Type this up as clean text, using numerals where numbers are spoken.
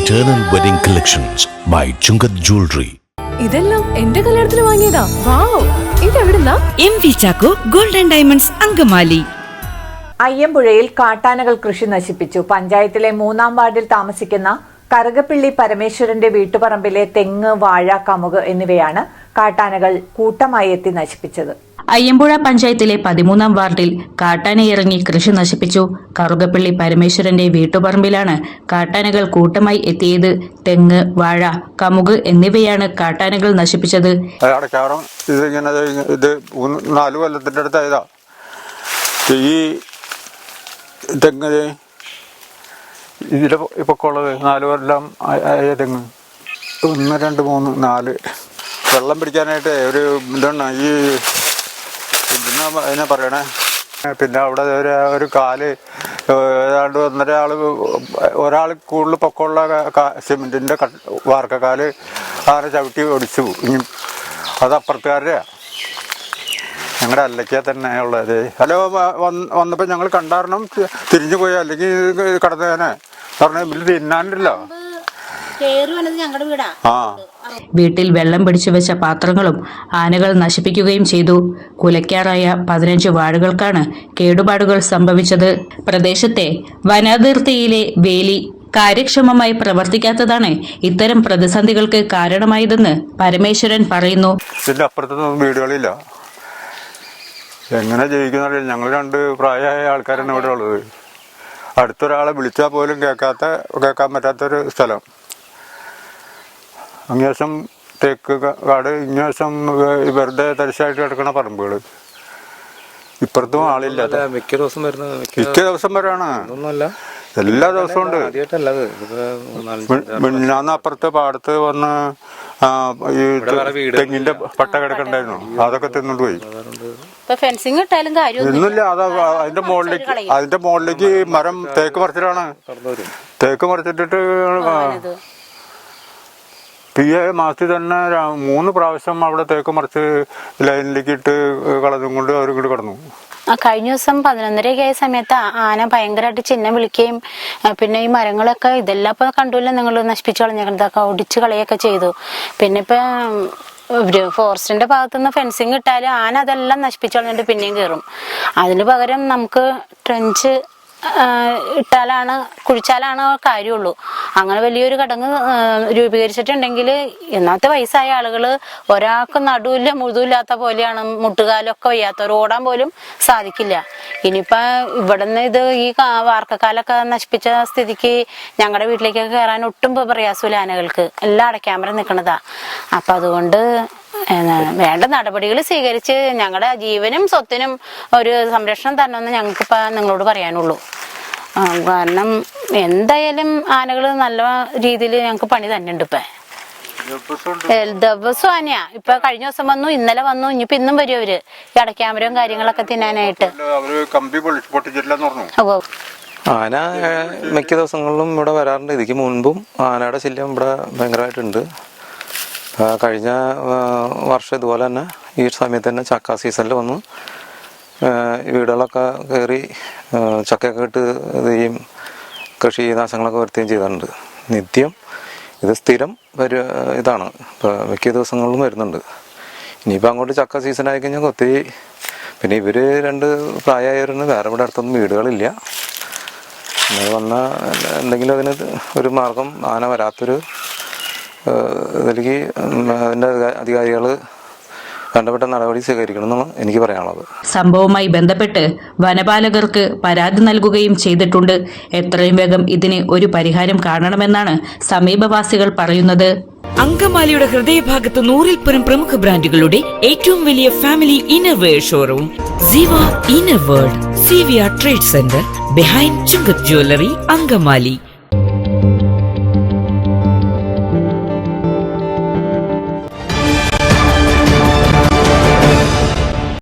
Eternal Wedding Collections by Chungat Jewelry. ഇതെല്ലാം എന്റെ കല്യാണത്തിന് വാങ്ങിയതാ. വാവ്, ഇതെവിടുന്നാ? MV Chacko golden diamonds Angamaly. അയ്യമ്പുഴയിൽ കാട്ടാനകൾ കൃഷി നശിപ്പിച്ചു. പഞ്ചായത്തിലെ 3-ാം വാർഡിൽ താമസിക്കുന്ന കറുകപ്പിള്ളി പരമേശ്വരന്റെ വീട്ടുപറമ്പിലെ തെങ്ങ്, വാഴ, കമുക് എന്നിവയാണ് കാട്ടാനകൾ കൂട്ടമായി എത്തി നശിപ്പിച്ചത്. അയ്യമ്പുഴ പഞ്ചായത്തിലെ 13-ാം വാർഡിൽ കാട്ടാനയിറങ്ങി കൃഷി നശിപ്പിച്ചു. കറുകപ്പിള്ളി പരമേശ്വരന്റെ വീട്ടുപറമ്പിലാണ് കാട്ടാനകൾ കൂട്ടമായി എത്തിയത്. തെങ്ങ്, വാഴ, കമുക് എന്നിവയാണ് കാട്ടാനകൾ നശിപ്പിച്ചത്. ഇത് 4 കൊല്ലത്തിന്റെ അടുത്തായതാ. ഈ തെങ്ങ് ഇതിലെ ഇപ്പൊക്കുള്ളത് 4 കൊല്ലം ആയ തെങ്ങ്. 1, 2, 3, 4 വെള്ളം പിടിക്കാനായിട്ട് ഒരു ഇതാണ് ഈ അതിനെ പറയണേ. പിന്നെ അവിടെ ഒരു കാല് ഏതാണ്ട് 1.5 കൂടുതൽ പൊക്കമുള്ള സിമെന്റിന്റെ വാർക്കക്കാല് ആരെ ചവിട്ടി ഒടിച്ചു. ഇനി അത് അപ്പുറത്തുകാരുടെ ഞങ്ങളുടെ അല്ലയ്ക്കാ തന്നെ ഉള്ളത്. ഹലോ വന്നപ്പോൾ ഞങ്ങൾ കണ്ടാരണം തിരിഞ്ഞു പോയി, അല്ലെങ്കിൽ കടന്നേനെ പറഞ്ഞ ബില്ല് തിന്നാനില്ലല്ലോ. വീട്ടിൽ വെള്ളം പിടിച്ചു വെച്ച പാത്രങ്ങളും ആനകൾ നശിപ്പിക്കുകയും ചെയ്തു. കുലയ്ക്കാറായ 15 വാഴകൾക്കാണ് കേടുപാടുകൾ സംഭവിച്ചത്. പ്രദേശത്തെ വനാതിർത്തിയിലെ വേലി കാര്യക്ഷമമായി പ്രവർത്തിക്കാത്തതാണ് ഇത്തരം പ്രതിസന്ധികൾക്ക് കാരണമായതെന്ന് പരമേശ്വരൻ പറയുന്നു. ഇതിന്റെ അപ്പുറത്തൊന്നും വീടുകളില്ല, എങ്ങനെ ജീവിക്കുന്നറിയില്ല. ഞങ്ങൾ 2 പ്രായമായ ആൾക്കാരാണ് ഇവിടെ ഉള്ളത്. അടുത്തൊരാളെ വിളിച്ചാൽ പോലും കേൾക്കാൻ പറ്റാത്തൊരു സ്ഥലം. അങ്ങേശം തേക്ക് കാട്, ഇങ്ങേശം വെറുതെ തരിശായിട്ട് കിടക്കുന്ന പറമ്പുകൾ. ഇപ്പുറത്തും ആളില്ലാത്ത മിക്ക ദിവസം വരാണ്. എല്ലാ ദിവസവും ഉണ്ട്. മിന്നാന്ന് അപ്പുറത്തെ പാടത്ത് വന്ന് ഈ തെങ്ങിന്റെ പട്ട കിടക്കണ്ടായിരുന്നു, അതൊക്കെ തിന്നിട്ട് പോയി. ഇന്നില്ല. അതിന്റെ മുകളിലേക്ക് മരം തേക്ക് മറിച്ചിട്ടാണ്. തേക്ക് മറിച്ചിട്ടിട്ട് PA മാസത്തിൽ തന്നെ 3 പ്രാവശ്യം അവിടെ തേക്ക് മറിച്ച് ലൈനിലേക്ക് ഇട്ട് കളഞ്ഞും കൊണ്ട് അവർ ഇങ്ങോട്ട് കടന്നു. കഴിഞ്ഞ ദിവസം 11:30 ആയ സമയത്ത് ആന ഭയങ്കരമായിട്ട് ചിഹ്നം വിളിക്കുകയും പിന്നെ ഈ മരങ്ങളൊക്കെ ഇതെല്ലാം ഇപ്പൊ കണ്ടൂല്ല, നിങ്ങൾ നശിപ്പിച്ചു കളഞ്ഞതൊക്കെ ഒടിച്ചു കളയൊക്കെ ചെയ്തു. പിന്നെ ഇപ്പൊ ഫോറസ്റ്റിന്റെ ഭാഗത്തുനിന്ന് ഫെൻസിങ് ഇട്ടാലും ആന അതെല്ലാം നശിപ്പിച്ചു കളഞ്ഞിട്ട് പിന്നെയും കയറും. അതിന് പകരം നമുക്ക് ട്രെഞ്ച് കുഴിച്ചാലാണ് കാര്യമുള്ളൂ. അങ്ങനെ വലിയൊരു കടങ്ങ് രൂപീകരിച്ചിട്ടുണ്ടെങ്കിൽ ഇന്നത്തെ വയസ്സായ ആളുകള് ഒരാൾക്ക് നടുവില്ല മുഴുതുമില്ലാത്ത പോലെയാണ്. മുട്ടുകാലൊക്കെ വയ്യാത്തവർ ഓടാൻ പോലും സാധിക്കില്ല. ഇനിയിപ്പോ ഇവിടുന്ന് ഈ വാർക്കക്കാലൊക്കെ നശിപ്പിച്ച സ്ഥിതിക്ക് ഞങ്ങളുടെ വീട്ടിലേക്കൊക്കെ കയറാൻ ഒട്ടും പ്രയാസമില്ല ആനകൾക്ക്. എല്ലാം അടയ്ക്കാമറ നിൽക്കണതാ. അപ്പൊ അതുകൊണ്ട് വേണ്ട നടപടികൾ സ്വീകരിച്ച് ഞങ്ങളുടെ ജീവനും സ്വത്തിനും ഒരു സംരക്ഷണം തരണമെന്ന് ഞങ്ങൾക്കിപ്പോൾ നിങ്ങളോട് പറയാനുള്ളൂ. കാരണം എന്തായാലും ആനകൾ നല്ല രീതിയിൽ ഞങ്ങൾക്ക് പണി തന്നെ ഉണ്ട്. ദിവസവും ആനയാ. ഇപ്പൊ കഴിഞ്ഞ ദിവസം വന്നു, ഇന്നലെ വന്നു, ഇനിയിപ്പോ ഇന്നും വരും അവര് ഈ അടയ്ക്കാമരവും കാര്യങ്ങളൊക്കെ തിന്നാനായിട്ട്. ആന മിക്ക ദിവസങ്ങളിലും ഇവിടെ വരാറുണ്ട്. ഇതിക്ക് മുൻപും ആനയുടെ ശല്യം ഇവിടെ ഭയങ്കരമായിട്ടുണ്ട്. കഴിഞ്ഞ വർഷം ഇതുപോലെ തന്നെ ഈ സമയത്ത് തന്നെ ചക്ക സീസണിൽ വന്നു വീടുകളൊക്കെ കയറി ചക്കയൊക്കെ ഇട്ട് ഇതും കൃഷി നാശങ്ങളൊക്കെ വരുത്തുകയും ചെയ്തിട്ടുണ്ട്. നിത്യം ഇത് സ്ഥിരം ഇതാണ്. ഇപ്പോൾ മിക്ക ദിവസങ്ങളിലും വരുന്നുണ്ട്. ഇനിയിപ്പോൾ അങ്ങോട്ട് ചക്ക സീസൺ ആയി കഴിഞ്ഞാൽ ഒത്തിരി. പിന്നെ ഇവർ 2 പ്രായമായവരാണ്. വേറെ ഇവിടെ അടുത്തൊന്നും വീടുകളില്ല. അങ്ങനെ വന്നാൽ എന്തെങ്കിലും അതിന് ഒരു മാർഗം, ആന വരാത്തൊരു ഇതിലേക്ക് അതിൻ്റെ അധികാരികൾ ബന്ധപ്പെട്ട നടപടി സ്വീകരിക്കണമെന്നാണ് എനിക്ക് പറയാനുള്ളത്. സംഭവവുമായി ബന്ധപ്പെട്ട് വനപാലകർക്ക് പരാതി നൽകുകയും ചെയ്തിട്ടുണ്ട്. എത്രയും വേഗം ഇതിന് ഒരു പരിഹാരം കാണണമെന്നാണ് സമീപവാസികൾ പറയുന്നത്. അങ്കമാലിയുടെ ഹൃദയഭാഗത്ത് 100-ൽ പരം പ്രമുഖ ബ്രാൻഡുകളുടെ ഏറ്റവും വലിയ family innerwear showroom Siva inner world, CVR trade centre, behind Chungath jewellery, Angamaly.